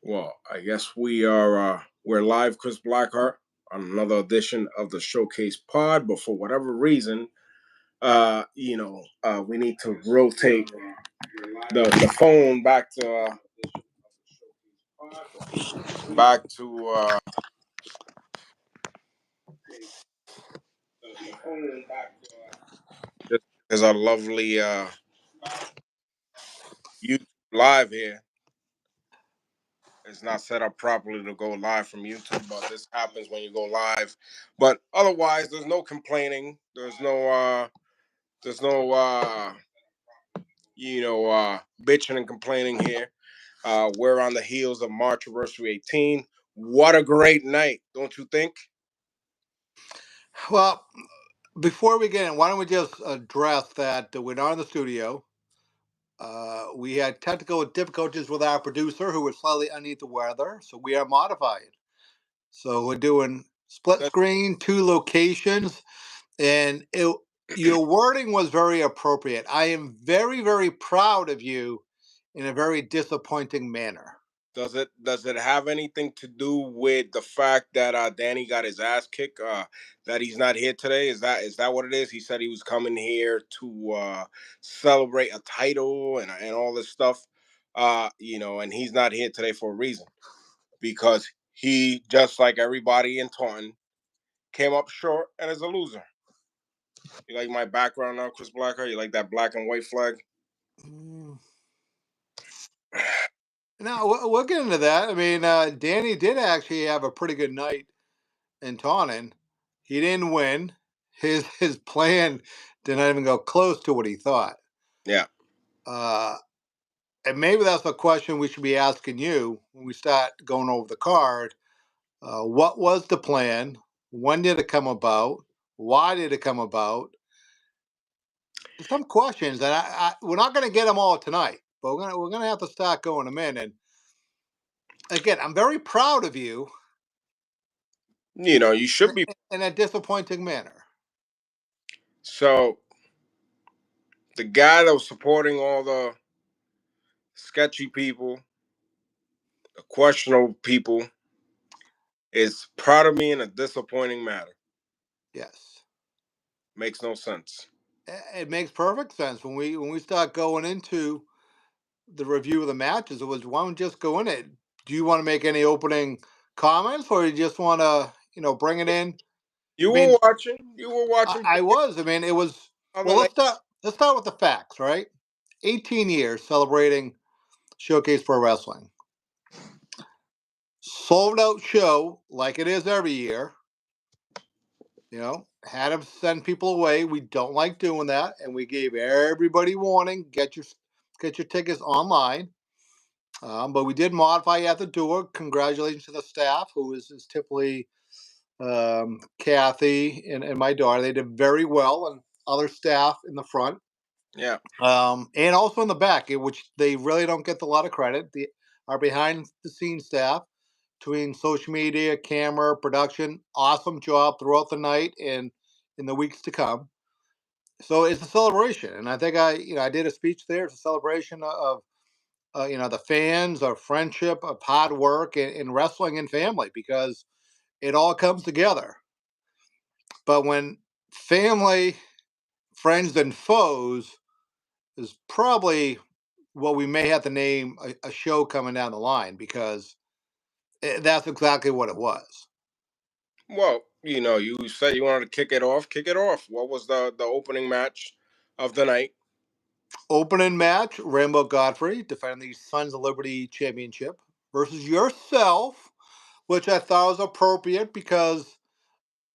Well, I guess we're live, Chris Blackhart, on another edition of the Showcase Pod. But for whatever reason, we need to rotate the phone back to just because our lovely YouTube live here is not set up properly to go live from YouTube. But this happens when you go live. But otherwise, there's no complaining. There's no bitching and complaining here. We're on the heels of March Anniversary 18. What a great night, don't you think? Well, before we get in, why don't we just address that we're not in the studio. We had technical difficulties with our producer who was slightly underneath the weather, so we are modified. So we're doing split That screen, two locations, and your wording was very appropriate. I am very, very proud of you in a very disappointing manner. does it have anything to do with the fact that Danny got his ass kicked? That he's not here today? Is that what it is? He said he was coming here to celebrate a title and all this stuff. And he's not here today for a reason because he, just like everybody in Taunton, came up short and is a loser. You like my background now, Chris Blacker? You like that black and white flag? Mm. Now we'll get into that. I mean, Danny did actually have a pretty good night in Taunton. He didn't win. His plan did not even go close to what he thought. Yeah. Uh, and maybe that's a question we should be asking you when we start going over the card. What was the plan? When did it come about? Why did it come about? Some questions, and we're not going to get them all tonight, but we're gonna have to start going them in. And again, I'm very proud of you You should be. in a disappointing manner. So the guy that was supporting all the sketchy people, the questionable people, is proud of me in a disappointing manner. Yes. Makes no sense. It makes perfect sense when we start going into the review of the matches. It was, why don't we just go in it? Do you want to make any opening comments, or you just want to bring it in? You I were mean, watching. You were watching I was. I mean, it was. other Well, night. let's start with the facts, right? 18 years celebrating Showcase Pro Wrestling. Sold out show like it is every year. Had to send people away. We don't like doing that, and we gave everybody warning: get your tickets online. But we did modify at the door. Congratulations to the staff, who is typically Kathy and my daughter. They did very well, and other staff in the front, Yeah. and also in the back, which they really don't get a lot of credit. Our behind the scenes staff, between social media, camera, production, awesome job throughout the night and in the weeks to come. So it's a celebration, and I think I did a speech there. It's a celebration of the fans, of friendship, of hard work, and wrestling and family, because it all comes together. But when family, friends, and foes is probably what we may have to name a show coming down the line, because that's exactly what it was. Well, you said you wanted to kick it off. Kick it off. What was the opening match of the night? Opening match: Rainbow Godfrey defending the Sons of Liberty Championship versus yourself, which I thought was appropriate because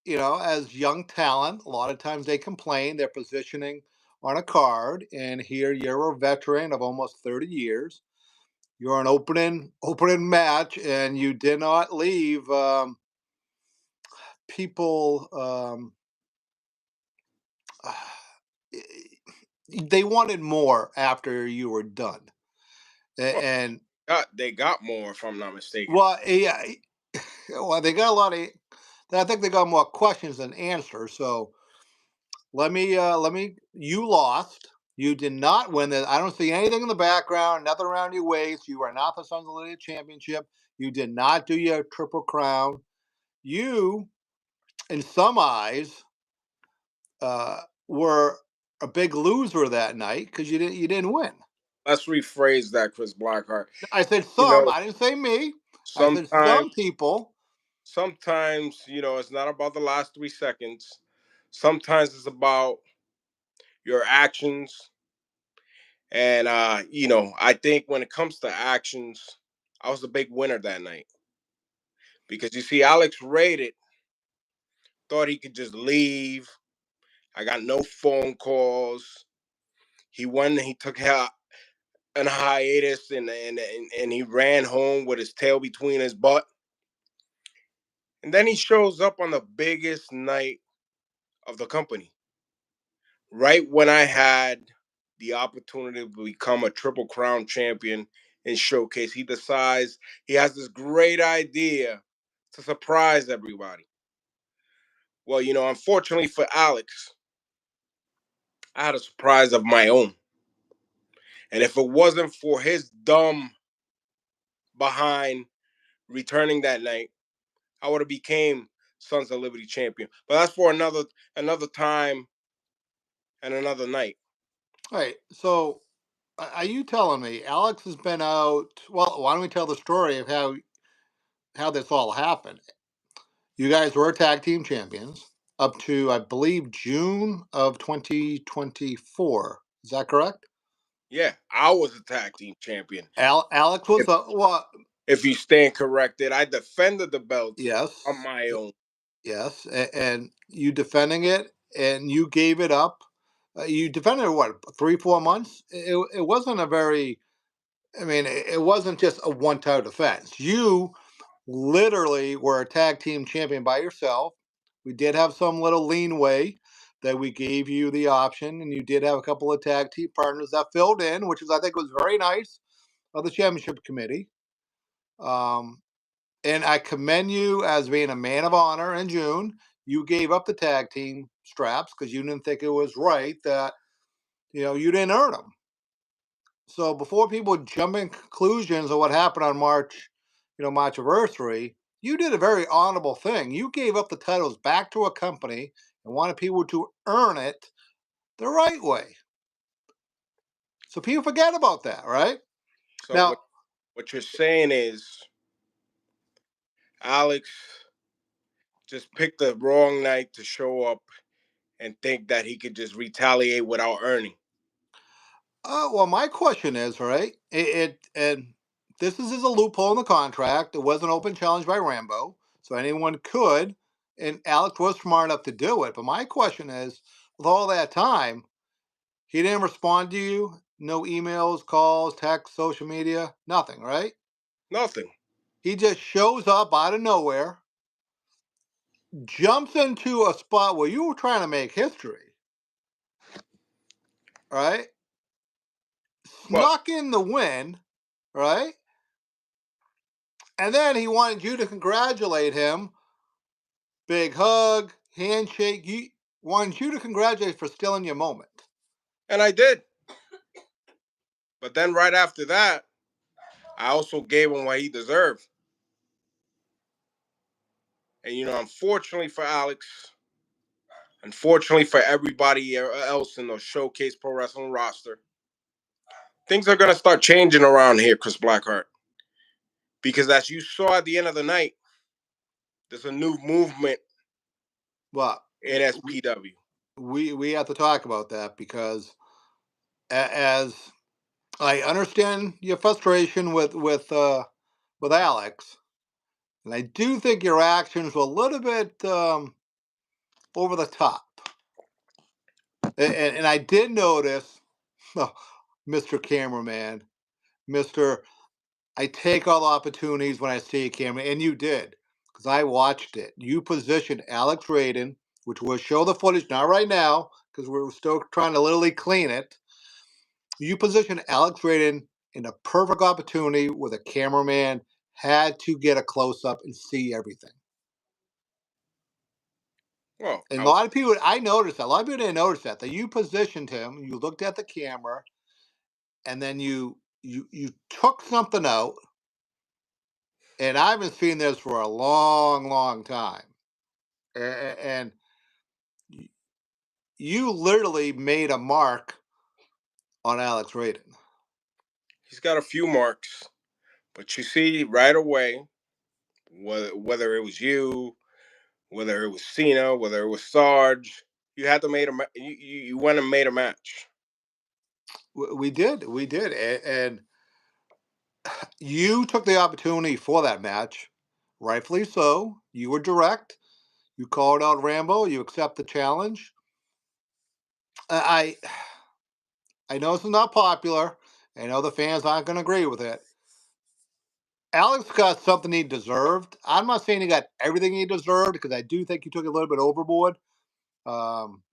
as young talent, a lot of times they complain their positioning on a card, and here you're a veteran of almost 30 years. You're an opening match, and you did not leave people. They wanted more after you were done, Well, and they got more, if I'm not mistaken. well, yeah, well, they got a lot of. I think they got more questions than answers. So let me. You lost. You did not win this. I don't see anything in the background, nothing around your waist. You are not the Sons of Liberty Championship. You did not do your triple crown. You, in some eyes, were a big loser that night because you didn't win. Let's rephrase that, Chris Blackhart. I said You some. know, I didn't say me. I said sometimes, some people. sometimes, it's not about the last 3 seconds. Sometimes it's about your actions. And I think when it comes to actions, I was a big winner that night because you see, Alex rated thought he could just leave. I got no phone calls. He went. He took an hiatus and he ran home with his tail between his butt. And then he shows up on the biggest night of the company, right when I had the opportunity to become a Triple Crown champion in Showcase. He decides he has this great idea to surprise everybody. Well, unfortunately for Alex, I had a surprise of my own. And if it wasn't for his dumb behind returning that night, I would have became Sons of Liberty champion. But that's for another time and another night. All right. So, are you telling me Alex has been out? Well, why don't we tell the story of how this all happened? You guys were tag team champions up to, I believe, June of 2024. Is that correct? Yeah, I was a tag team champion. Alex was If well, if you stand corrected, I defended the belts on yes, my own. yes, and you defending it, and you gave it up. You defended it what 3 4 months. It wasn't a very. I mean, it wasn't just a one time defense. You literally were a tag team champion by yourself. We did have some little leanway that we gave you the option, and you did have a couple of tag team partners that filled in, which is I think was very nice of the championship committee. Um, and I commend you as being a man of honor in June. You gave up the tag team straps because you didn't think it was right that you didn't earn them. So before people jump in conclusions of what happened on March anniversary, you did a very honorable thing. You gave up the titles back to a company and wanted people to earn it the right way. So people forget about that, right? So Now, what you're saying is Alex just picked the wrong night to show up and think that he could just retaliate without earning. well, my question is, right? It and this is a loophole in the contract. It was an open challenge by Rambo, so anyone could, and Alex was smart enough to do it. But my question is, with all that time, he didn't respond to you. No emails, calls, texts, social media, nothing, right? Nothing. He just shows up out of nowhere, jumps into a spot where you were trying to make history, right? Well, Snuck in the win, right? And then he wanted you to congratulate him. Big hug, handshake. He wanted you to congratulate for stealing your moment. and I did. But then right after that, I also gave him what he deserved. And unfortunately for Alex, unfortunately for everybody else in the Showcase Pro Wrestling roster, things are gonna start changing around here, Chris Blackheart. Because as you saw at the end of the night, there's a new movement But in SPW. we have to talk about that because as I understand your frustration with Alex, and I do think your actions were a little bit over the top. And I did notice, oh, Mr. Cameraman, Mr. I take all opportunities when I see a camera, and you did because I watched it. You positioned Alex Raiden, which we'll show the footage not right now because we're still trying to literally clean it. You positioned Alex Raiden in a perfect opportunity where the cameraman had to get a close up and see everything. Well, And a lot of people, I noticed that. A lot of people didn't notice that. That you positioned him, you looked at the camera, and then you took something out. And I've been seeing this for a long, long time. And you literally made a mark on Alex Raiden. he's got a few marks, but you see right away whether it was you, whether it was Cena, whether it was Sarge, you had to made you went and made a match. We did, and you took the opportunity for that match, rightfully so. You were direct. You called out Rambo. You accept the challenge. I I know this is not popular. I know the fans aren't going to agree with it. Alex got something he deserved. I'm not saying he got everything he deserved because I do think he took a little bit overboard. Um,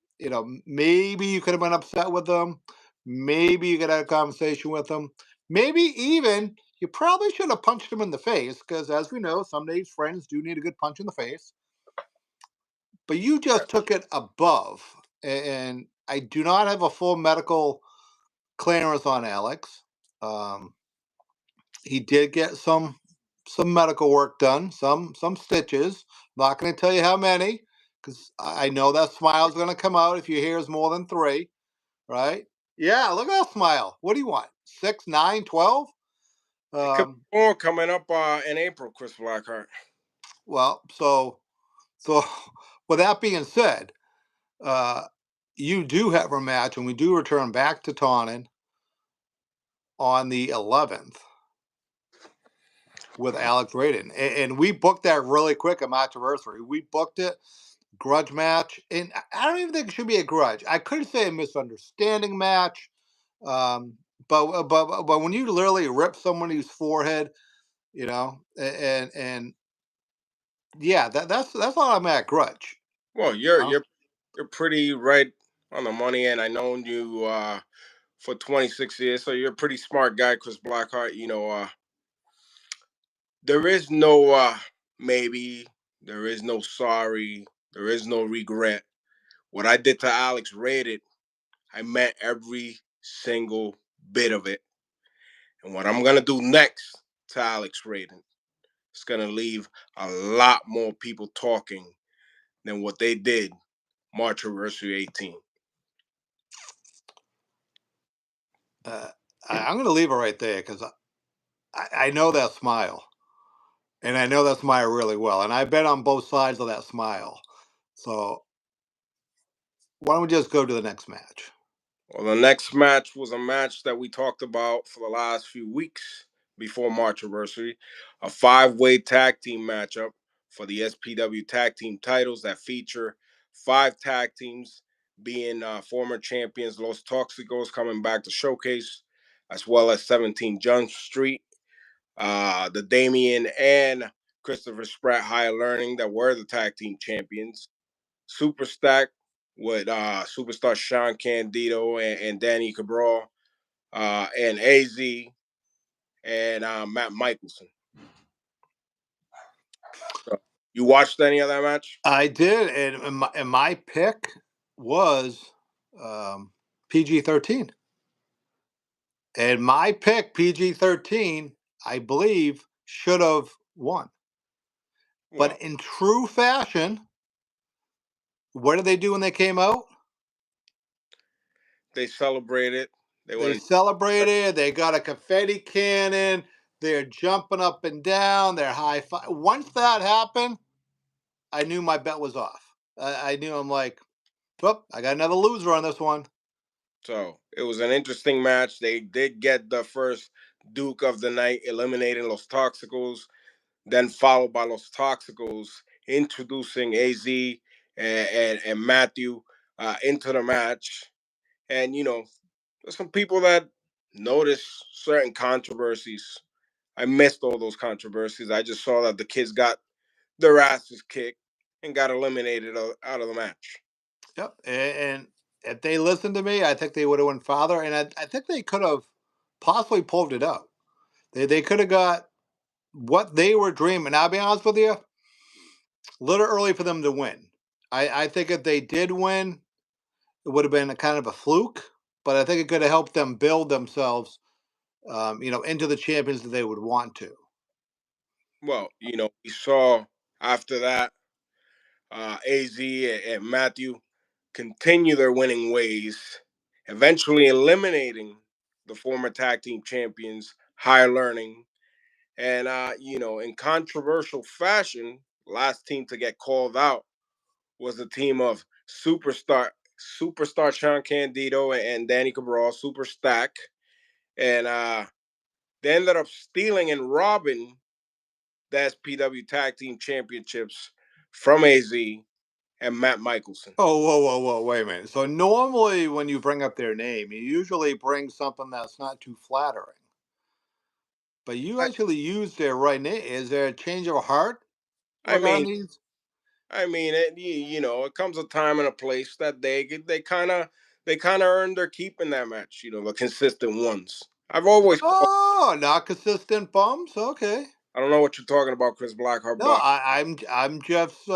maybe you could have been upset with him. Maybe you could have a conversation with him. Maybe even you probably should have punched him in the face because, as we know, some days friends do need a good punch in the face. But you just took it above. And I do not have a full medical clearance on Alex. Um, he did get some medical work done, some stitches. Not going to tell you how many because I know that smile is going to come out if your hair is more than 3, right? Yeah, look at that smile. What do you want? 6, 9, 12? It could be more coming up in April, Chris Blackhart. Well, so with that being said, uh, you do have a match, and we do return back to Taunton on the 11th with Alex Raiden, and we booked that really quick at my anniversary. We booked it grudge match, and I don't even think it should be a grudge. I could say a misunderstanding match, but when you literally rip somebody's forehead, and yeah, that's all I'm at grudge. Well, You know? you're pretty right on the money, and I known you for 26 years, so you're a pretty smart guy, Chris Blackhart. There is no maybe, there is no sorry, there is no regret. What I did to Alex Rated, I meant every single bit of it. And what I'm gonna do next to Alex Raiden is gonna leave a lot more people talking than what they did March anniversary 18. Uh, I'm going to leave it right there because I know that smile, and I know that smile really well, and I've been on both sides of that smile. So why don't we just go to the next match? Well, the next match was a match that we talked about for the last few weeks before March anniversary, a five-way tag team matchup for the SPW tag team titles that feature 5 tag teams, being former champions Los Toxicos coming back to showcase, as well as 17 Jump Street, the Damien and Christopher Spratt Higher Learning that were the tag team champions. Super Stack with superstar Sean Candido and Danny Cabral, and AZ and Matt Michelson. So, you watched any of that match? I did, and my pick was PG-13, and my pick PG-13, I believe, should have won. Well, But in true fashion, what did they do when they came out? they celebrated. They They went. celebrated. They got a confetti cannon. They're jumping up and down. They're high five. Once that happened, I knew my bet was off. I knew I'm like, whoop, I got another loser on this one. So it was an interesting match. They did get the first Duke of the night, eliminating Los Toxicos, then followed by Los Toxicos introducing AZ and Matthew into the match. And there's some people that notice certain controversies. I missed all those controversies. I just saw that the kids got their asses kicked and got eliminated out of the match. Yep. And if they listened to me, I think they would have went farther. And I think they could have possibly pulled it out. They could have got what they were dreaming. I'll be honest with you, a little early for them to win. I think if they did win, it would have been a kind of a fluke, but I think it could have helped them build themselves, into the champions that they would want to. Well, we saw after that AZ and Matthew continue their winning ways, eventually eliminating the former tag team champions, Higher Learning. And, in controversial fashion, last team to get called out was the team of superstar Sean Candido and Danny Cabral, Super Stack. And they ended up stealing and robbing the SPW Tag Team Championships from AZ and Matt Michelson. Oh, whoa, whoa, whoa! Wait a minute. So normally, when you bring up their name, you usually bring something that's not too flattering. But you I, actually used their right name. Is there a change of heart I mean, regarding these? it comes a time and a place that they kind of earned their keep in that match. The consistent ones. I've always called. Oh, not consistent bums. Okay. I don't know what you're talking about, Chris Blackhart, No, but I'm just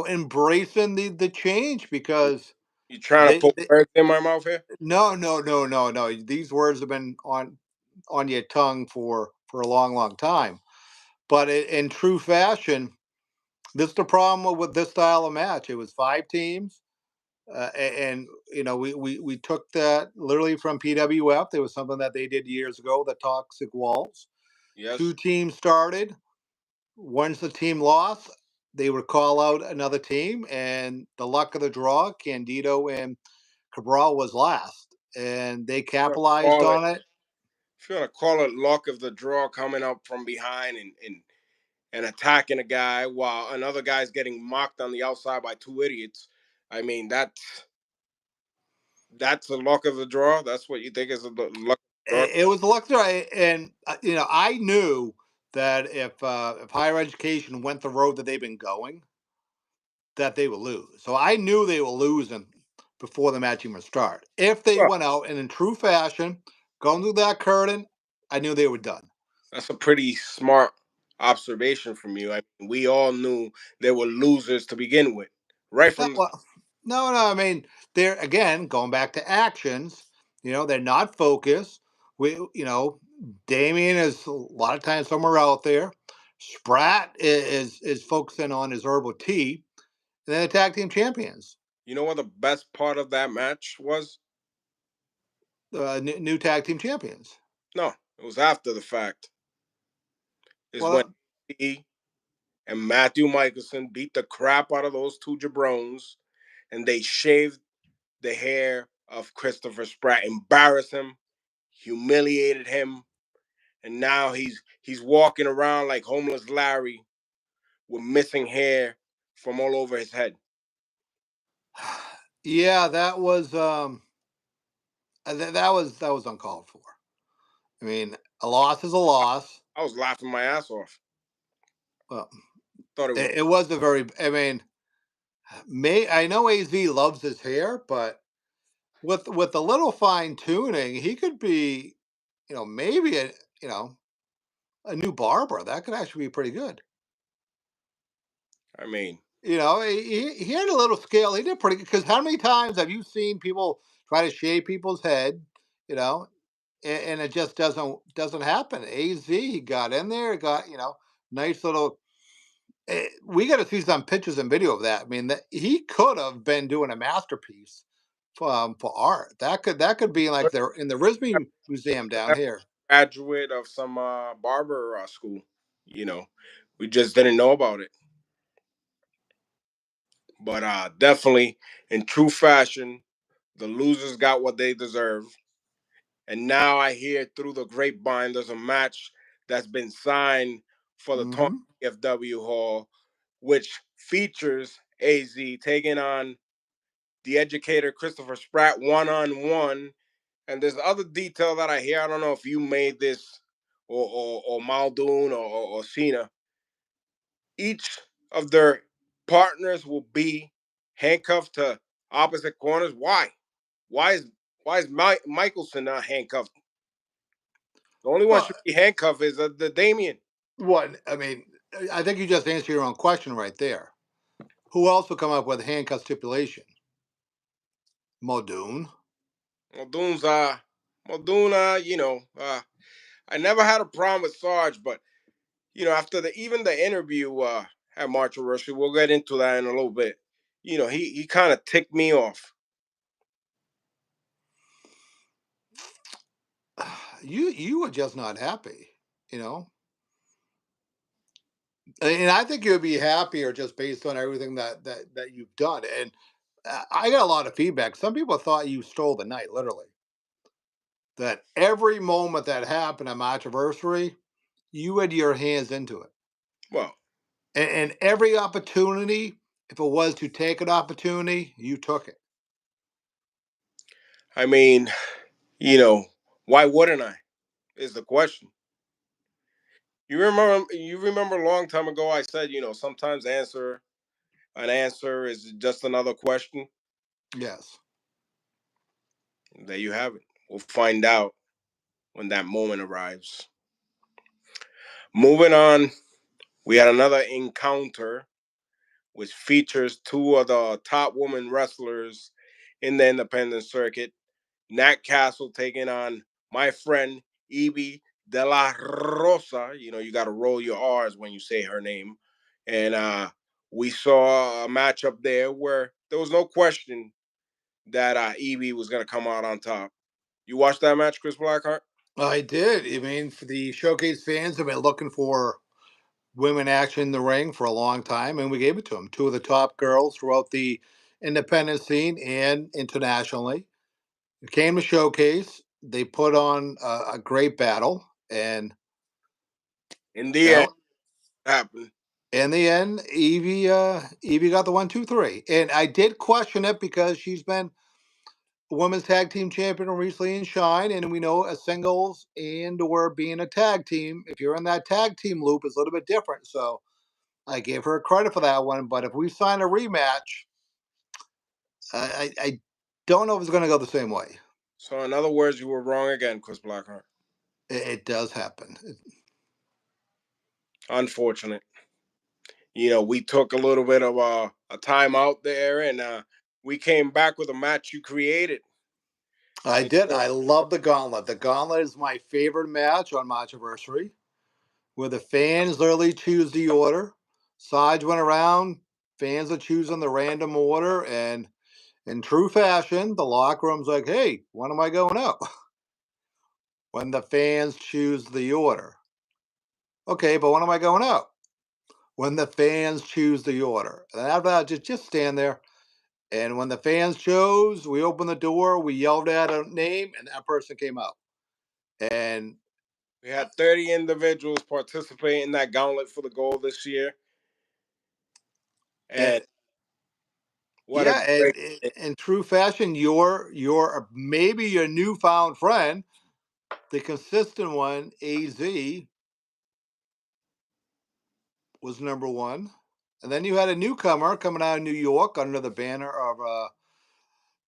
embracing the change because you're trying to they, put they words in my mouth here. no, no, no, no, no. These words have been on your tongue for a long, long time. But in true fashion, this is the problem with this style of match. It was five teams, and we took that literally from PWF. There was something that they did years ago, the Toxic Walls. Two Yes, teams started. Once the team lost, they would call out another team, and the luck of the draw, Candido and Cabral was last, and they if you want to capitalized call it, on it. if you want to call it luck of the draw, coming up from behind and attacking a guy while another guy's getting mocked on the outside by two idiots. I mean, that's the luck of the draw. That's what you think is the luck of the draw. It was the luck of the draw, and I knew that if higher education went the road that they've been going, that they would lose. So I knew they were losing before the match even started. If they Well, went out and in true fashion, going through that curtain, I knew they were done. that's a pretty smart observation from you. I mean, we all knew they were losers to begin with, right No, from the. well, no, no. I mean, they're again going back to actions. They're not focused. Damien is a lot of times somewhere out there. Sprat is focusing on his herbal tea, and then the tag team champions, You know what the best part of that match was? new tag team champions. No, it was after the fact. Is when Well, he and Matthew Michelson beat the crap out of those two jabrones, and they shaved the hair of Christopher Spratt, embarrassed him, humiliated him, and now he's walking around like homeless Larry with missing hair from all over his head. yeah, that was uncalled for. I mean, a loss is a loss. I was laughing my ass off. Well, Thought it was. it was a very. I mean, may I know Az loves his hair, but with a little fine tuning, he could be, maybe you know a new barber. That could actually be pretty good. I mean, He had a little skill. He did pretty good. Because how many times have you seen people try to shave people's head? You know, and it just doesn't happen. Az he got in there, got nice little. We got to see some pictures and video of that. I mean, that he could have been doing a masterpiece for art. That could be like they're in the Risby Museum down here. graduate of some barber school. You know, we just didn't know about it. But definitely, in true fashion, the losers got what they deserve. And now I hear through the grapevine there's a match that's been signed for the Taunton Hmm. FW Hall, which features AZ taking on the educator Christopher Spratt one-on-one. And there's other detail that I hear. I don't know if you made this or Muldoon or Cena. Each of their partners will be handcuffed to opposite corners. Why? Why is Michelson not handcuffed? The only one Well, should be handcuffed is the Damien. what I mean, I think you just answered your own question right there. Who else will come up with handcuff stipulation? Muldoon. Muldoon's Muldoon, I never had a problem with Sarge, but after the interview at March Anniversary, we'll get into that in a little bit. He kind of ticked me off. You were just not happy, you know. And I think you'd be happier just based on everything that you've done. And I got a lot of feedback. Some people thought you stole the night, literally. That every moment that happened at March Anniversary, you had your hands into it. Well, And every opportunity, if it was to take an opportunity, you took it. I mean, you know, why wouldn't I? Is the question. You remember a long time ago I said, sometimes an answer is just another question. Yes. There you have it. We'll find out when that moment arrives. Moving on, we had another encounter which features two of the top women wrestlers in the independent circuit. Nat Castle taking on my friend Evie De La Rosa. You got to roll your R's when you say her name. And we saw a matchup there where there was no question that Evie was going to come out on top. You watched that match, Chris Blackheart? I did. I mean, for the showcase fans have been looking for women action in the ring for a long time, and we gave it to them. Two of the top girls throughout the independent scene and internationally. It came to showcase. They put on a great battle, and In you the end, know, it happened. in the end, Evie got the 1, 2, 3. And I did question it because she's been women's tag team champion recently in Shine, and we know a singles and or being a tag team, if you're in that tag team loop, is a little bit different. So I gave her credit for that one. But if we sign a rematch, I don't know if it's going to go the same way. So, in other words, you were wrong again, Chris Blackheart. It does happen. Unfortunate. We took a little bit of a time out there, and we came back with a match you created. I We did. saw I love the gauntlet. The gauntlet is my favorite match on March Anniversary, where the fans literally choose the order. Sides went around. Fans are choosing the random order, and in true fashion, the locker room's like, "Hey, when am I going out?" When the fans choose the order. Okay, but when am I going out? When the fans choose the order. And after that, just stand there. And when the fans chose, we opened the door, we yelled at a name, and that person came out. And we had 30 individuals participate in that gauntlet for the goal this year, and and what a yeah, and great in true fashion, your maybe your newfound friend, the consistent one, AZ, was number one. And then you had a newcomer coming out of New York under the banner of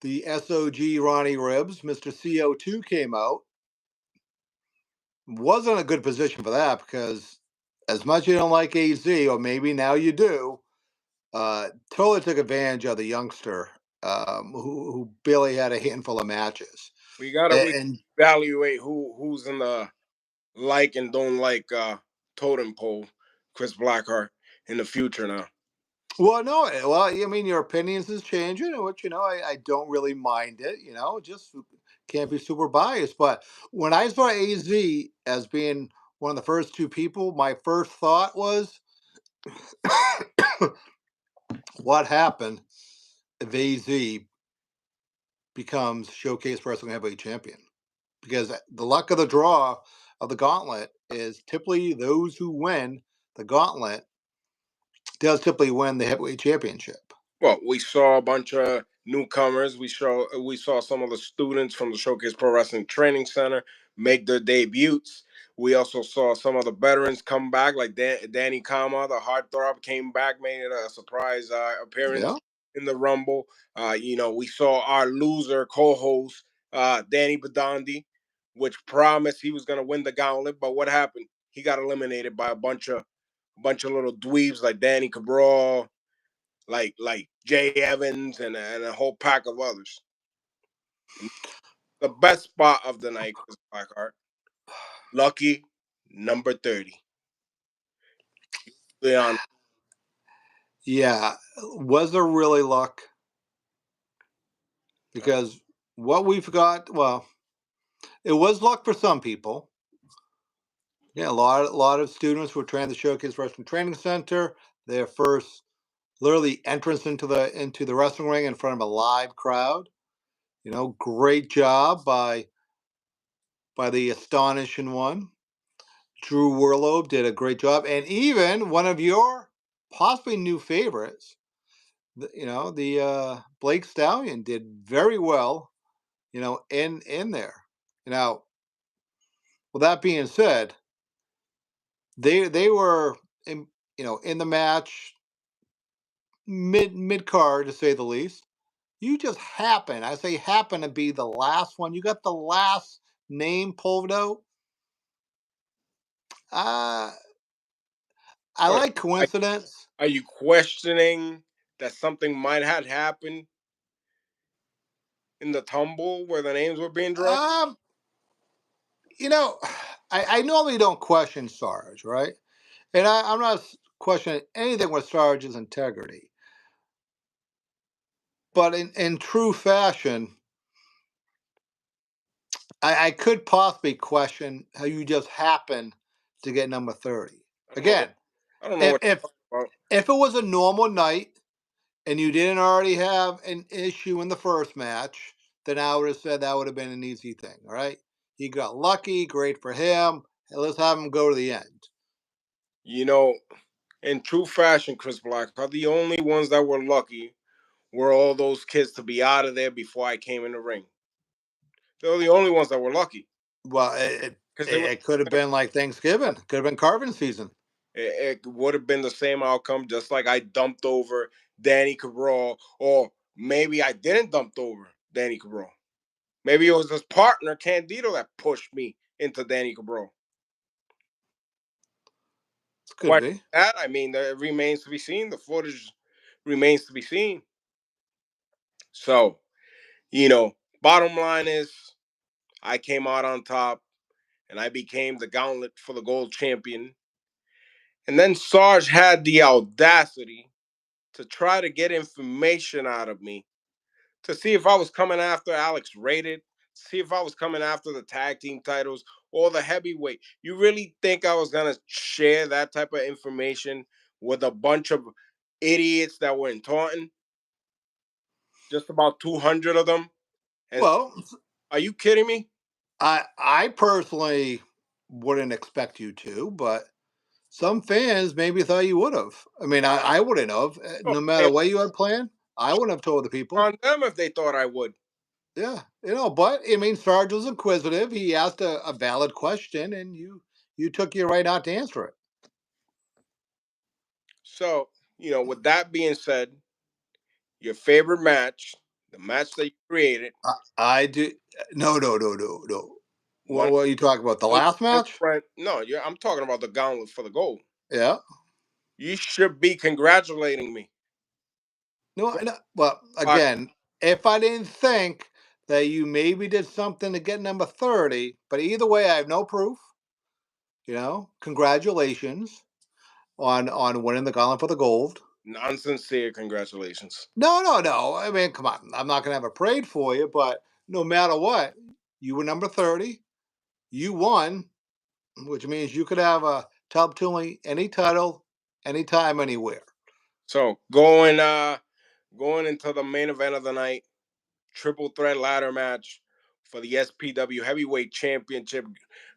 the SOG Ronnie Ribs. Mr. CO2 came out. Wasn't a good position for that because as much as you don't like AZ, or maybe now you do, totally took advantage of the youngster who barely had a handful of matches. we And evaluate who's in the like and don't like totem pole, Chris Blackheart, in the future now. well, no, well, I mean, your opinions is changing, which I don't really mind it. Just can't be super biased. But when I saw AZ as being one of the first two people, my first thought was, what happened if AZ becomes Showcase Wrestling Heavyweight Champion? Because the luck of the draw of the gauntlet is typically those who win the gauntlet does typically win the heavyweight championship. Well, we saw a bunch of newcomers. We saw some of the students from the Showcase Pro Wrestling Training Center make their debuts. We also saw some of the veterans come back, like Danny Kama, the heartthrob, came back, made it a surprise appearance Yeah. in the Rumble. We saw our loser co-host, Danny Badandi, which promised he was going to win the gauntlet, but what happened? He got eliminated by a bunch of little dweebs like Danny Cabral, like Jay Evans and a whole pack of others. And the best spot of the night was Blackhart. Lucky number 30. Leon. Yeah, was there really luck? Because what we've got, well, it was luck for some people. Yeah, a lot of students were trying to showcase Wrestling Training Center. Their first, literally, entrance into the wrestling ring in front of a live crowd. Great job by the astonishing one. Drew Warlow did a great job, and even one of your possibly new favorites, the Blake Stallion did very well. In there. Now, with that being said, they were in the match mid card to say the least. You just I say happen to be the last one. You got the last name pulled out. Uh I Are, like coincidence. are you questioning that something might have happened in the tumble where the names were being drawn? Um, you know, I normally don't question Sarge, right? And I'm not questioning anything with Sarge's integrity. But in true fashion, I could possibly question how you just happen to get number 30. I don't know what Again, I don't know if what if you're talking if it was a normal night and you didn't already have an issue in the first match, then I would have said that would have been an easy thing. All right. He got lucky, great for him. Let's have him go to the end. you know, in true fashion, Chris Blackhart, the only ones that were lucky were all those kids to be out of there before I came in the ring. They were the only ones that were lucky Well, because they it, were. it could have been like Thanksgiving. Could have been carving season. It would have been the same outcome, just like I dumped over Danny Cabral, or maybe I didn't dump over Danny Cabral. Maybe it was his partner Candido that pushed me into Danny Cabral. Could Question be. that? I mean, it remains to be seen. The footage remains to be seen. So, bottom line is, I came out on top, and I became the gauntlet for the gold champion. And then Sarge had the audacity to try to get information out of me to see if I was coming after Alex Rated, see if I was coming after the tag team titles or the heavyweight. You really think I was gonna share that type of information with a bunch of idiots that were in Taunton? Just about 200 of them. And Well, are you kidding me? I personally wouldn't expect you to, but some fans maybe thought you would have. I mean, I wouldn't have. Oh, No matter and what you had planned, I wouldn't have told the people. on them if they thought I would. Yeah, but I mean, Sarge was inquisitive. He asked a valid question, and you took your right out to answer it. So, with that being said, your favorite match, the match that you created, I do. No, no, no, no, no. one What are you talking about? The one last match? friend. No, I'm talking about the gauntlet for the gold. Yeah. You should be congratulating me. No, I know. Well, Like, again, if I didn't think that you maybe did something to get number 30, but either way, I have no proof. Congratulations on winning the gauntlet for the gold. non-sincere congratulations. No, no, no. I mean, come on. I'm not gonna have a parade for you, but no matter what, you were number 30. You won, which means you could have a top two any title, anytime, anywhere. So going into the main event of the night, triple threat ladder match for the SPW Heavyweight Championship.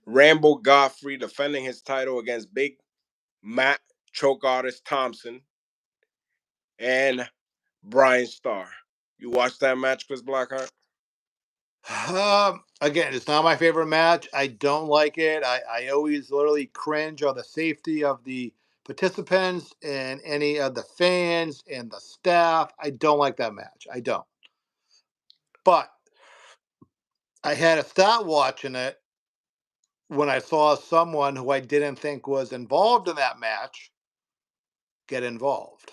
Rambo Godfrey defending his title against Big Matt Choke Artist Thompson and Brian Starr. You watched that match, Chris Blackheart? Again, it's not my favorite match. I don't like it. I always literally cringe on the safety of the participants and any of the fans and the staff. I don't like that match. I don't. But I had to start watching it when I saw someone who I didn't think was involved in that match get involved.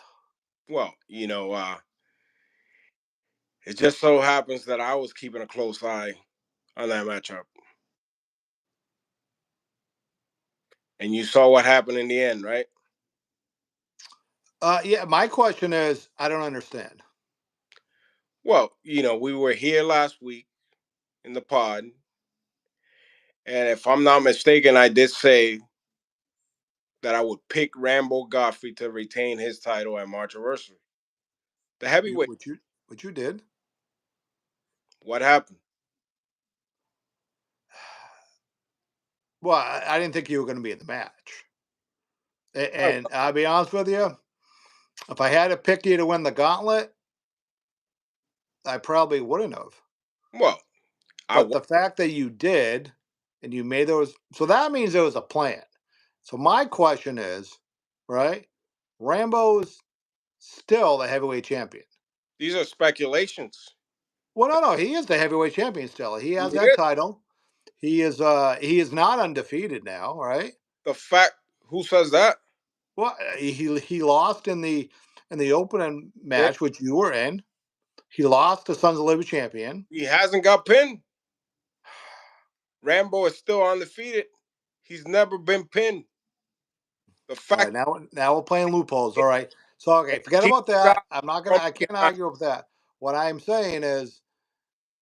Well, it just so happens that I was keeping a close eye on that matchup, and you saw what happened in the end, right? Yeah, my question is, I don't understand. Well, we were here last week in the pod, and if I'm not mistaken, I did say that I would pick Rambo Godfrey to retain his title at March Anniversary. The You, heavyweight. what you did? What happened? Well, I didn't think you were going to be in the match. I, And I'll be honest with you, if I had to pick you to win the gauntlet, I probably wouldn't have. well, I But was. the fact that you did and you made those, so that means there was a plan. So my question is, right? Rambo's still the heavyweight champion. These are speculations. Well, no, he is the heavyweight champion still. He He has that is. title. He is not undefeated now, right? The fact. Who says that? Well, he lost in the opening Yeah, match, which you were in. He lost to Sons of Liberty champion. he hasn't got pinned. Rambo is still undefeated. He's never been pinned. The All right, fact now we're playing loopholes. that All right, so okay, forget he about got that. from I can't behind argue with that. What I'm saying is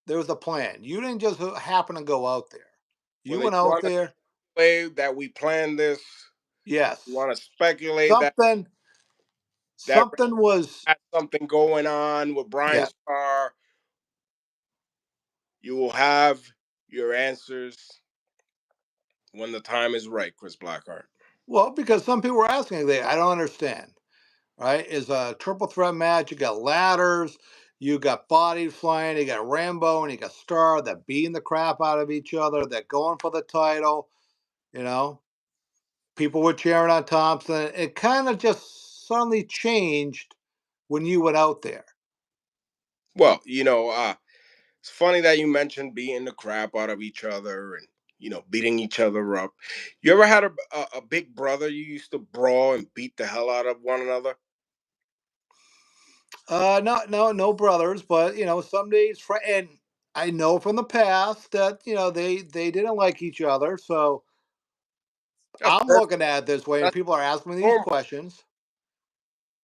there was a plan. You didn't just happen to go out there. You whether you went out want to there. say that we planned this, you Yes, want to speculate that something that something was. had something going on with Brian Yeah. Starr, you will have your answers when the time is right, Chris Blackhart. Well, because some people were asking, I don't understand. Right? Is a triple threat match. You got ladders, you got bodies flying, you got Rambo and you got Star that beating the crap out of each other, that going for the title. You know, people were cheering on Thompson. It kind of just suddenly changed when you went out there. Well, it's funny that you mentioned beating the crap out of each other and beating each other up. You ever had a big brother you used to brawl and beat the hell out of one another? No brothers, but some days, and I know from the past that they didn't like each other. So That's I'm perfect. looking at it this way, and That's people are asking me these normal. questions.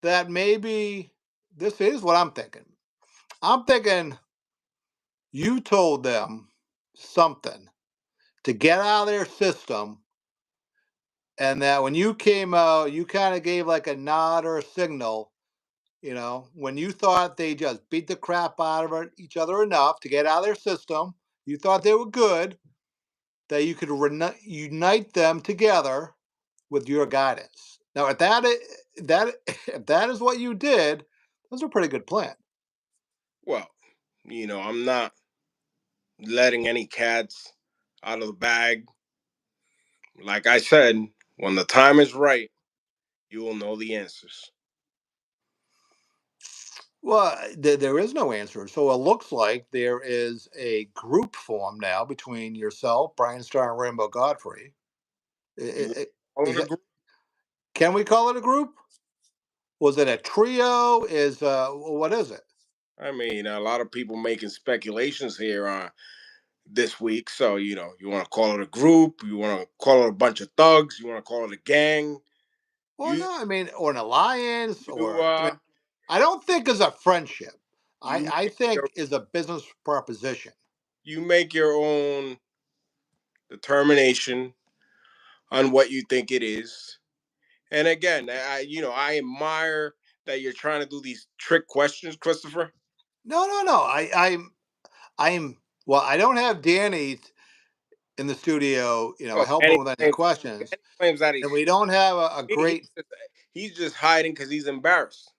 That maybe this is what I'm thinking. I'm thinking you told them something to get out of their system, and that when you came out, you kind of gave like a nod or a signal. When you thought they just beat the crap out of each other enough to get out of their system, you thought they were good, that you could unite them together with your guidance. Now, if that if that is what you did, that's a pretty good plan. Well, I'm not letting any cats out of the bag. Like I said, when the time is right, you will know the answers. Well, there is no answer. So it looks like there is a group form now between yourself, Brian Starr, and Rainbow Godfrey. You call Is it a it? group? Can we call it a group? Was it a trio? What is it? I mean, a lot of people making speculations here on this week. So, you want to call it a group, you want to call it a bunch of thugs, you want to call it a gang. Well, You no, I mean, or an alliance, you or I don't think it's a friendship. I you I make your think is a business proposition. you make your own determination on what you think it is. And again, I admire that you're trying to do these trick questions, Christopher. No. I'm well. I don't have Danny in the studio, Well, helping with any questions, Danny claims that and he's we don't have a he, great. he's just hiding because he's embarrassed.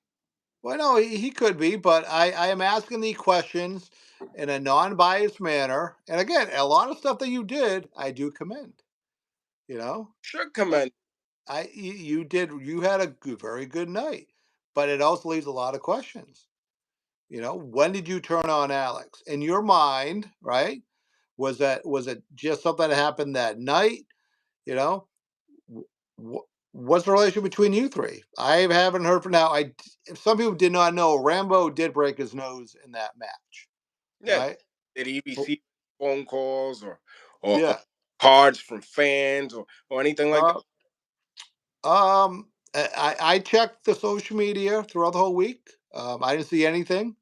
Well, no, he could be, but I am asking the questions in a non-biased manner. And again, a lot of stuff that you did, I do commend. You know, Should but commend. you had a very good night, but it also leaves a lot of questions. When did you turn on Alex? In your mind, right? Was it just something that happened that night? You know, What's the relationship between you three? I haven't heard from now. Some people did not know Rambo did break his nose in that match, Yeah. right? Did he Well, receive phone calls or yeah. cards from fans or anything like that? Uh, I checked the social media throughout the whole week. I didn't see anything.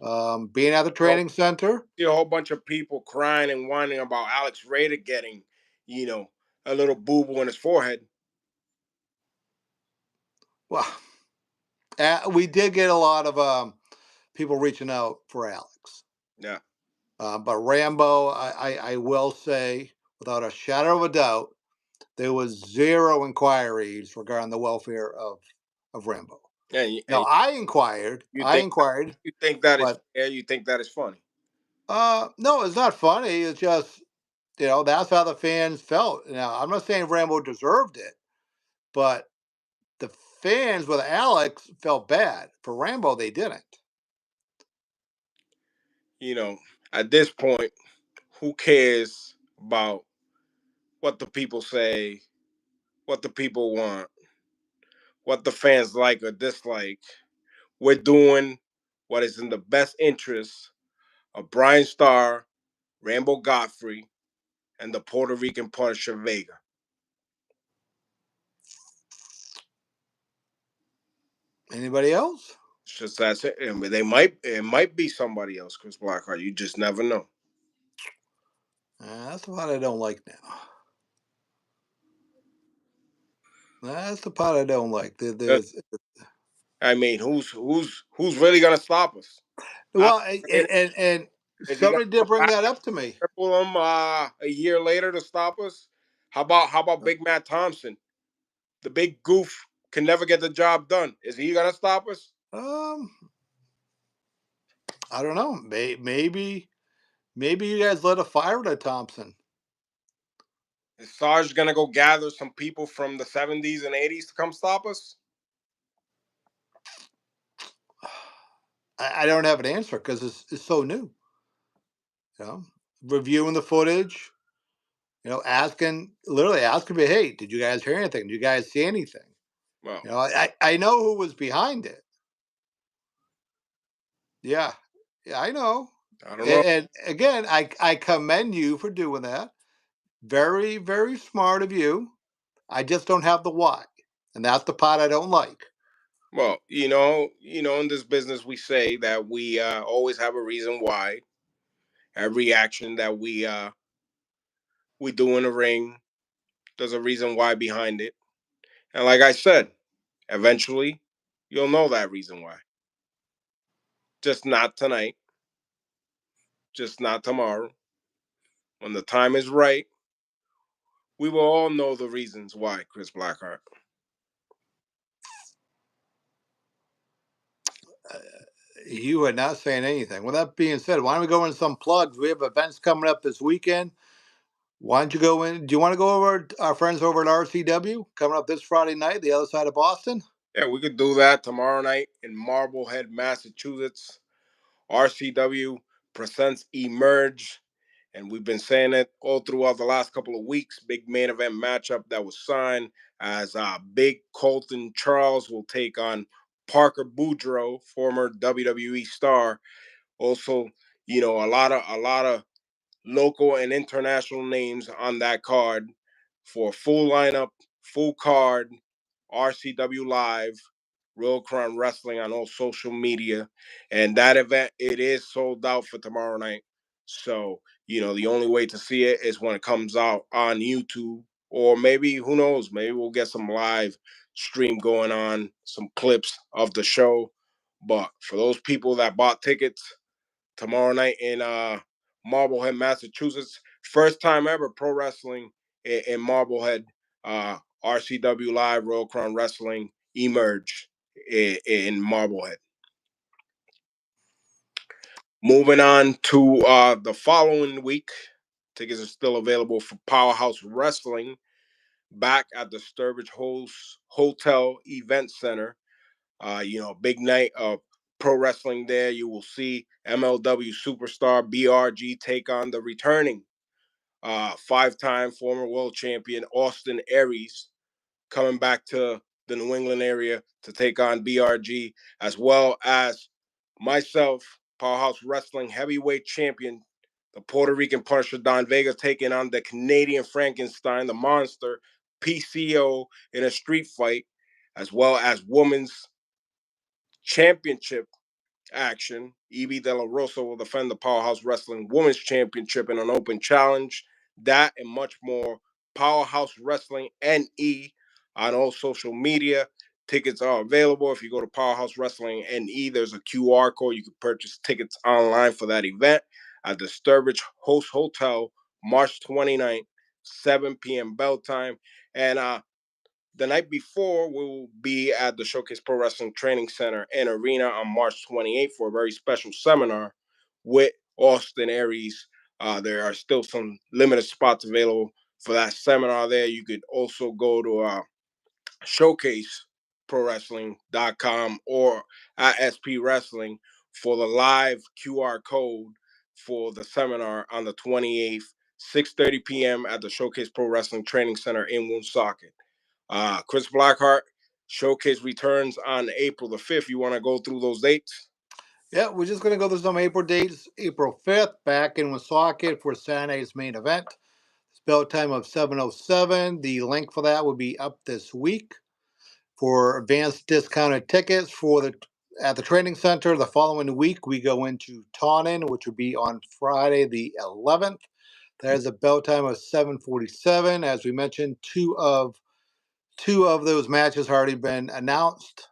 Being at the You don't training center, see a whole bunch of people crying and whining about Alex Rader getting, you know, a little boo boo on his forehead. well, we did get a lot of people reaching out for Alex. Yeah. But Rambo, I will say, without a shadow of a doubt, there was zero inquiries regarding the welfare of Rambo. Now And you I think inquired, you think that is but fair? You think that is funny? no, it's not funny. It's just that's how the fans felt. Now I'm not saying Rambo deserved it, but the fans with Alex felt bad for Rambo. They didn't. You know, at this point, who cares about what the people say, what the people want, what the fans like or dislike? We're doing what is in the best interest of Brian Starr, Rambo Godfrey, and the Puerto Rican Punisher Vega. Anybody else? It's just that's it. And it might be somebody else, Chris Blackhart. You just never know. That's the part I don't like now. That's the part I don't like. Uh, There's I mean, who's really gonna stop us? Alex well, Rader, and is he gonna somebody did come bring back that up to me. triple him a year later to stop us? How about Big Matt Thompson? The big goof can never get the job done. Is he gonna stop us? Um, I don't know. Maybe you guys let a fire to Thompson. Is Sarge gonna go gather some people from the '70s and '80s to come stop us? I don't have an answer because it's so new. You know, reviewing the footage. Literally asking me, hey, did you guys hear anything? Did you guys see anything? Well, I know who was behind it. Yeah, yeah, I know. I don't know. And again, I commend you for doing that. Very, very smart of you. I just don't have the why, and that's the part I don't like. Well, in this business, we say that we always have a reason why. Every action that we do in the ring, there's a reason why behind it. And like I said, eventually, you'll know that reason why. Just not tonight. Just not tomorrow. When the time is right, we will all know the reasons why, Chris Blackheart. Uh, you are not saying anything. With that being said, why don't we go into some plugs? We have events coming up this weekend. Why don't you go in? Do you want to go over our friends over at RCW coming up this Friday night, the other side of Boston? Yeah, we could do that tomorrow night in Marblehead, Massachusetts. RCW presents Emerge, and we've been saying it all throughout the last couple of weeks. Big main event matchup that was signed as Big Colton Charles will take on Parker Boudreaux, former WWE star. Also, a lot of local and international names on that card for full lineup, full card, RCW Live, Real Crime Wrestling on all social media. And that event, it is sold out for tomorrow night. So, the only way to see it is when it comes out on YouTube. Or maybe, who knows, maybe we'll get some live stream going on, some clips of the show. But for those people that bought tickets, tomorrow night in Marblehead, Massachusetts. First time ever pro wrestling in Marblehead. RCW Live, Royal Crown Wrestling Emerge in Marblehead. Moving on to the following week, tickets are still available for Powerhouse Wrestling back at the Sturbridge Hotel Event Center. Big night of pro wrestling there. You will see MLW superstar BRG take on the returning five-time former world champion Austin Aries coming back to the New England area to take on BRG, as well as myself, Powerhouse Wrestling Heavyweight Champion, the Puerto Rican Punisher Don Vega, taking on the Canadian Frankenstein, the Monster, PCO, in a street fight, as well as Women's Championship action. Evie De La Rosa will defend the Powerhouse Wrestling Women's Championship in an open challenge. That and much more. Powerhouse Wrestling NE on all social media. Tickets are available. If you go to Powerhouse Wrestling NE, there's a QR code. You can purchase tickets online for that event at the Sturbridge Host Hotel, March 29th, 7 p.m. bell time. And the night before, we will be at the Showcase Pro Wrestling Training Center and Arena on March 28th for a very special seminar with Austin Aries. There are still some limited spots available for that seminar there. You could also go to showcaseprowrestling.com or at SP Wrestling for the live QR code for the seminar on the 28th, 6:30 p.m. at the Showcase Pro Wrestling Training Center in Woonsocket. Chris Blackhart, Showcase returns on April the 5th. You want to go through those dates? Yeah, we're just going to go through some April dates. April 5th, back in Woonsocket for Saturday's main event. Spell time of 7:07. The link for that will be up this week. For advanced discounted tickets for the at the training center, the following week we go into Taunton, which will be on Friday the 11th. That is a bell time of 7:47. As we mentioned, two of those matches have already been announced.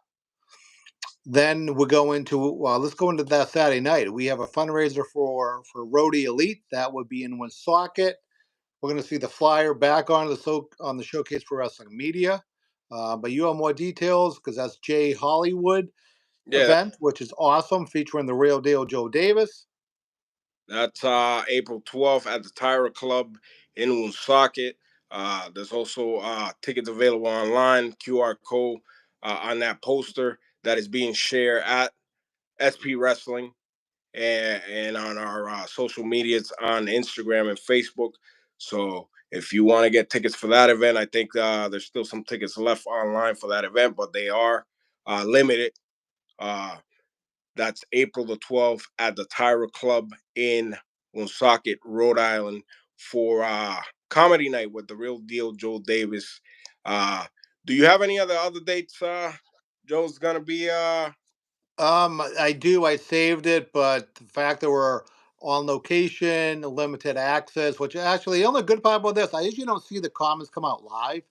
Then we'll go into let's go into that Saturday night. We have a fundraiser for Roadie Elite that would be in Woonsocket. We're going to see the flyer back on the Showcase for Wrestling Media. But you have more details because that's Jay Hollywood Yeah, event, which is awesome, featuring the real deal Joe Davis. that's April 12th at the Tyra Club in Woonsocket. There's also tickets available online, QR code on that poster that is being shared at SP Wrestling and on our social medias on Instagram and Facebook. So if you want to get tickets for that event, I think there's still some tickets left online for that event, but they are limited. Uh, that's April the 12th at the Tyra Club in Woonsocket, Rhode Island, for comedy night with the real deal Joe Davis. Uh, do you have any other dates? Joe's gonna be I do. I saved it, but the fact that we're on location, limited access, which actually the only good part about this, I usually don't see the comments come out live.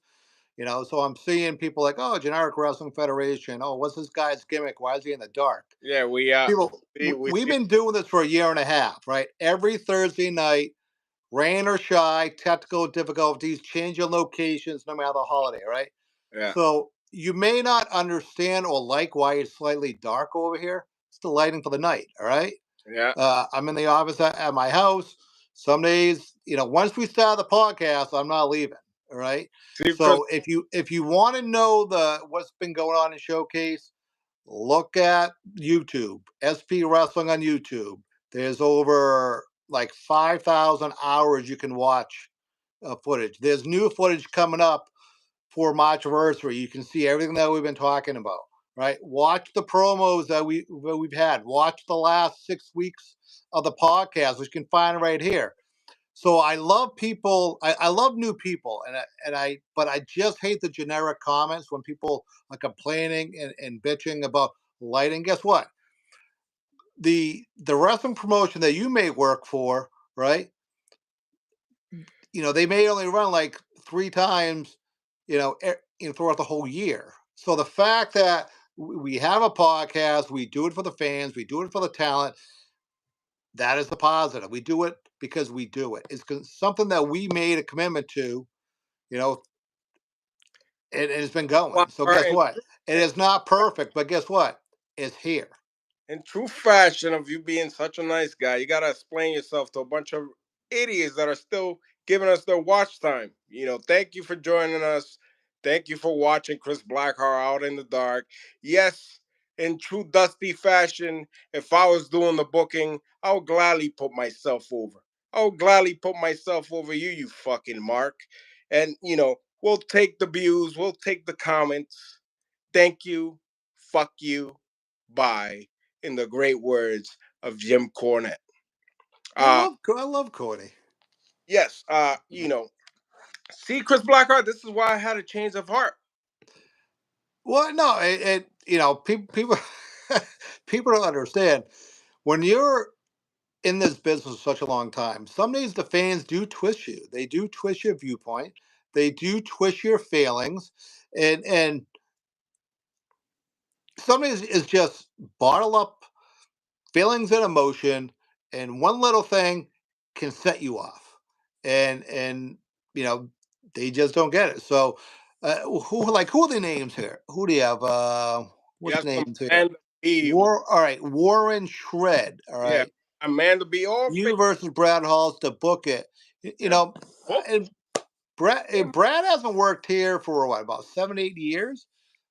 So I'm seeing people like, oh, Generic Wrestling Federation. Oh, what's this guy's gimmick? Why is he in the dark? yeah People, we we've been doing this for a year and a half, right? Every Thursday night, rain or shine, technical difficulties, change your locations no matter the holiday, right? yeah So you may not understand or like why it's slightly dark over here. It's the lighting for the night, all right? yeah. I'm in the office at my house. Some days, once we start the podcast, I'm not leaving. All right. See, because So if you want to know what's been going on in Showcase, look at YouTube, SP Wrestling on YouTube. There's over like 5,000 hours you can watch footage. There's new footage coming up for March anniversary. You can see everything that we've been talking about, right? Watch the promos that we've had. Watch the last 6 weeks of the podcast, which you can find right here. So I love people. I love new people, but I just hate the generic comments when people are complaining and bitching about lighting. Guess what? The wrestling promotion that you may work for, right? They may only run like 3 times, throughout the whole year. So the fact that we have a podcast, we do it for the fans, we do it for the talent. That is the positive. We do it because we do it. It's something that we made a commitment to, you know, and it's been going. So guess what? It is not perfect, but guess what? It's here. in true fashion of you being such a nice guy, you gotta explain yourself to a bunch of idiots that are still giving us their watch time. Thank you for joining us. Thank you for watching Chris Blackheart out in the dark. Yes, in true Dusty fashion, if I was doing the booking, I would gladly put myself over. I would gladly put myself over you, you fucking Mark. And We'll take the views. We'll take the comments. Thank you. Fuck you. Bye. In the great words of Jim Cornette. Uh I love Cody. yes, see Chris Blackhart, this is why I had a change of heart. Well, no, people people don't understand when you're in this business such a long time. Some days the fans do twist you. They do twist your viewpoint. They do twist your feelings, and some days it's just bottle up feelings and emotion, and one little thing can set you off, and you know they just don't get it. So, who are the names here? Who do you have? You What's have the some names here? Amanda B. All right, Warren Shred. All Yeah, right, Amanda B. All you fake. versus Brad Halls to book it. You Yeah, know, book and Brad hasn't worked here for what, about 7, 8 years.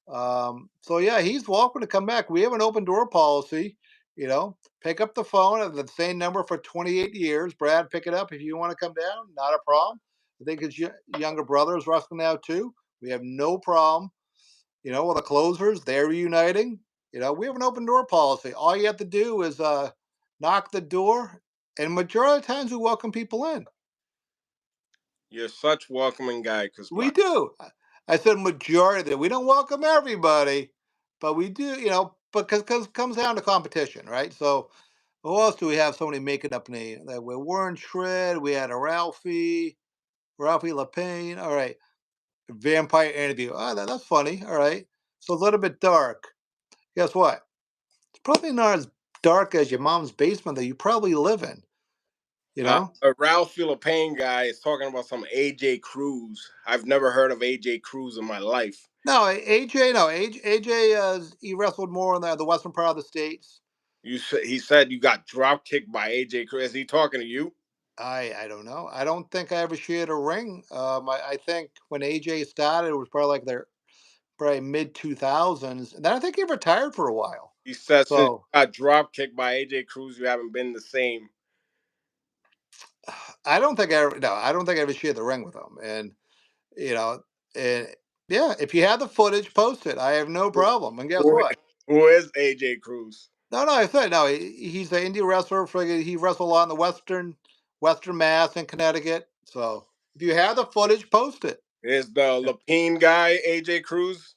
So yeah, he's welcome to come back. We have an open door policy. Pick up the phone at the same number for 28 years. Brad, pick it up if you want to come down. Not a problem. I think his younger brother is wrestling now too. We have no problem. With the closers, they're reuniting. We have an open door policy. All you have to do is knock the door, and majority of the times we welcome people in. You're such welcoming guy, Chris We Black. do. I said majority. We don't welcome everybody, but we do. Because it comes down to competition, right? So who else do we have? Somebody making up name. Like we Warren Shred. We had a Ralphie LaPaine. All right, vampire interview. Oh, that's funny. All right, so a little bit dark. Guess what? It's probably not as dark as your mom's basement that you probably live in. You know? A Ralph Philippine guy is talking about some AJ Cruz. I've never heard of AJ Cruz in my life. No, AJ. No, AJ. He wrestled more in the western part of the states. He said you got drop kicked by AJ Cruz. Is he talking to you? I don't know. I don't think I ever shared a ring. I think when AJ started, it was probably like their probably mid 2000s, and then I think he retired for a while. He said since So you got drop kicked by AJ Cruz, you haven't been the same. I don't think I ever. No, I don't think I ever shared the ring with him. And you know, and yeah, if you have the footage, post it. I have no problem. And guess Who what? who is AJ Cruz? No, no, I said no. He's an indie wrestler. He wrestled a lot in the Western Mass in Connecticut. So if you have the footage, post it. Is the Lapine guy AJ Cruz?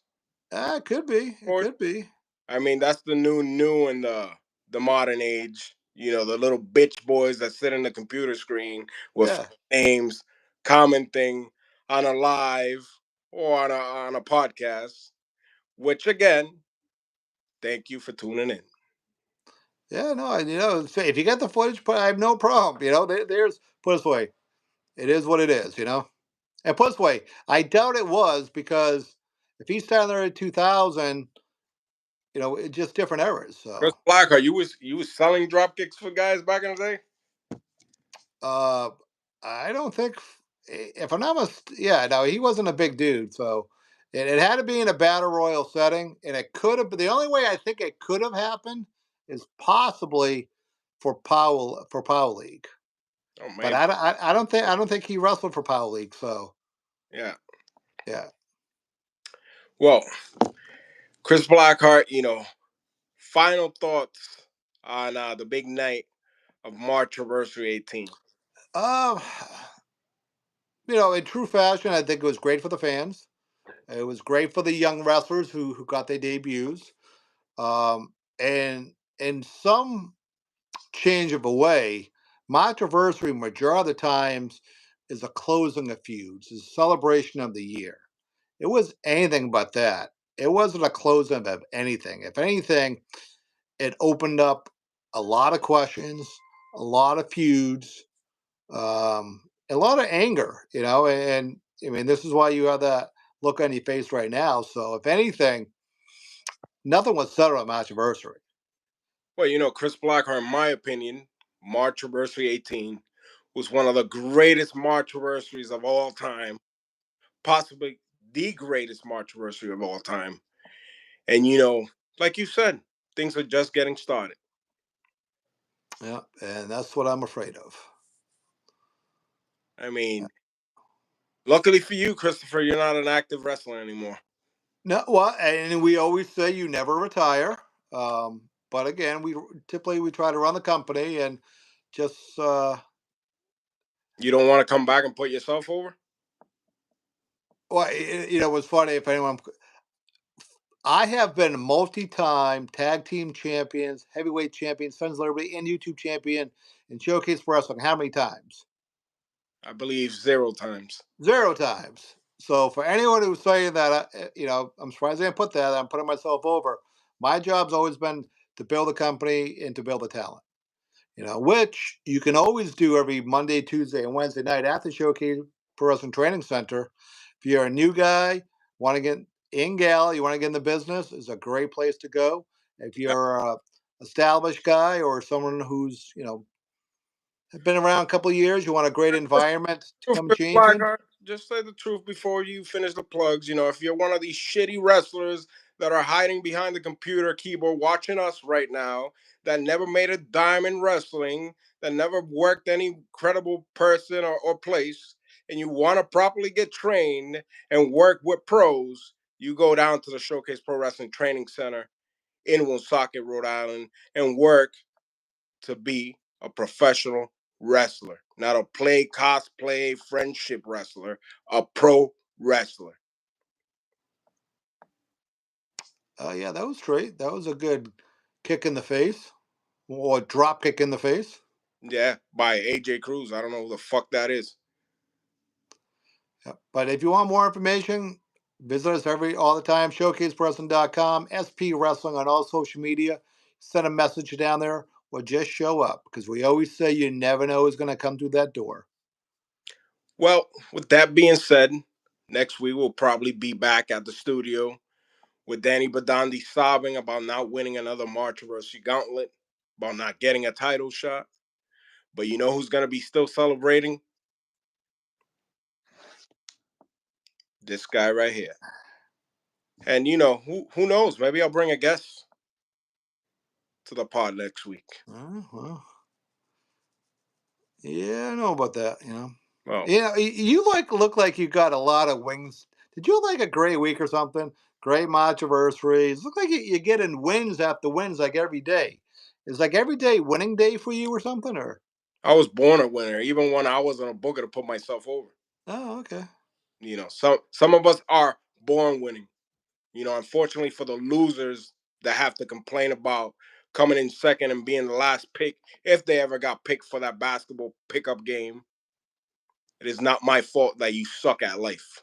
It could be. It Or could be. I mean, that's the new in the modern age. You know, the little bitch boys that sit in the computer screen with Yeah. names, commenting on a live or on a podcast. Which again, thank you for tuning in. Yeah, no, and say if you got the footage, I have no problem. There's put this way, it is what it is. And put this way, I doubt it was because if he's down there in 2000, it's just different eras. Chris So, Blacker, you was selling drop kicks for guys back in the day. uh, I don't think, if I'm not yeah, no, he wasn't a big dude. So, it had to be in a battle royal setting, and it could have. The only way I think it could have happened is possibly for Power League. Oh But man, I don't think he wrestled for Power League. So yeah. yeah. Well, Chris Blackheart, final thoughts on the big night of March Anniversary 18. Um, in true fashion, I think it was great for the fans. It was great for the young wrestlers who got their debuts. And in some change of a way, my anniversary majority of the times is a closing of feuds, is a celebration of the year. It was anything but that. It wasn't a closing of anything. If anything, it opened up a lot of questions, a lot of feuds, a lot of anger, and I mean, this is why you have that look on your face right now. So, if anything, nothing was settled on match anniversary. Well, Chris Blackheart, in my opinion, March Anniversary 18 was one of the greatest March anniversaries of all time, possibly the greatest March anniversary of all time. And like you said, things are just getting started. Yeah, and that's what I'm afraid of. I Yeah. mean, Luckily for you, Christopher, you're not an active wrestler anymore. No, well, and we always say you never retire. But again, we typically we try to run the company and just You don't want to come back and put yourself over? well, it was funny if anyone. I have been multi-time tag team champions, heavyweight champion, Sons of Liberty, and YouTube champion in Showcase Wrestling. How many times? I believe 0 times. 0 times. So for anyone who's saying that, I'm surprised they didn't put that. I'm putting myself over. My job's always been to build a company and to build a talent. Which you can always do every Monday, Tuesday, and Wednesday night at the Showcase Pro Wrestling Training Center. If you're a new guy, want to get in gal, you want to get in the business, is a great place to go. If Yeah. you're a established guy or someone who's been around a couple of years, you want a great environment to Truth, come Chris change in. Blackhart, just say the truth before you finish the plugs. If you're one of these shitty wrestlers that are hiding behind the computer keyboard watching us right now, that never made a dime in wrestling, that never worked any credible person or place, and you want to properly get trained and work with pros, you go down to the Showcase Pro Wrestling Training Center in Woonsocket, Rhode Island, and work to be a professional wrestler, not a play cosplay friendship wrestler, a pro wrestler. Yeah, that was great. That was a good kick in the face or drop kick in the face. Yeah, by AJ Cruz. I don't know who the fuck that is. Yep. But if you want more information, visit us all the time, showcasepressing.com, SP Wrestling on all social media. Send a message down there or just show up because we always say you never know who's going to come through that door. Well, with that being said, next week we'll probably be back at the studio with Danny Badandi sobbing about not winning another March Gauntlet, about not getting a title shot. But you know who's going to be still celebrating? This guy right here. And who knows? Maybe I'll bring a guest to the pod next week. Well, yeah, I know about that. Well, You look like you got a lot of wings. Did you have like a great week or something? Great match anniversaries. Look like you're getting wins after wins like every day. Is like every day winning day for you or something? Or I was born a winner, even when I wasn't a booker to put myself over. oh, okay. Some of us are born winning. Unfortunately for the losers that have to complain about coming in second and being the last pick, if they ever got picked for that basketball pickup game, it is not my fault that you suck at life.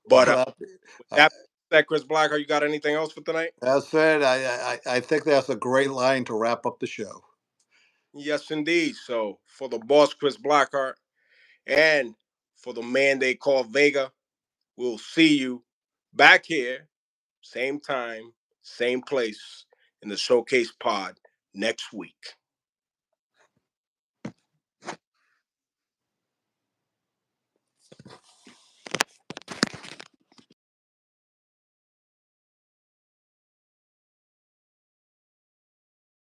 But Well, with uh, that said, Chris Black, you got anything else for tonight? that's it. I think that's a great line to wrap up the show. Yes, indeed. So for the boss, Chris Blackheart, and for the man they call Vega, we'll see you back here, same time, same place in the Showcase Pod next week.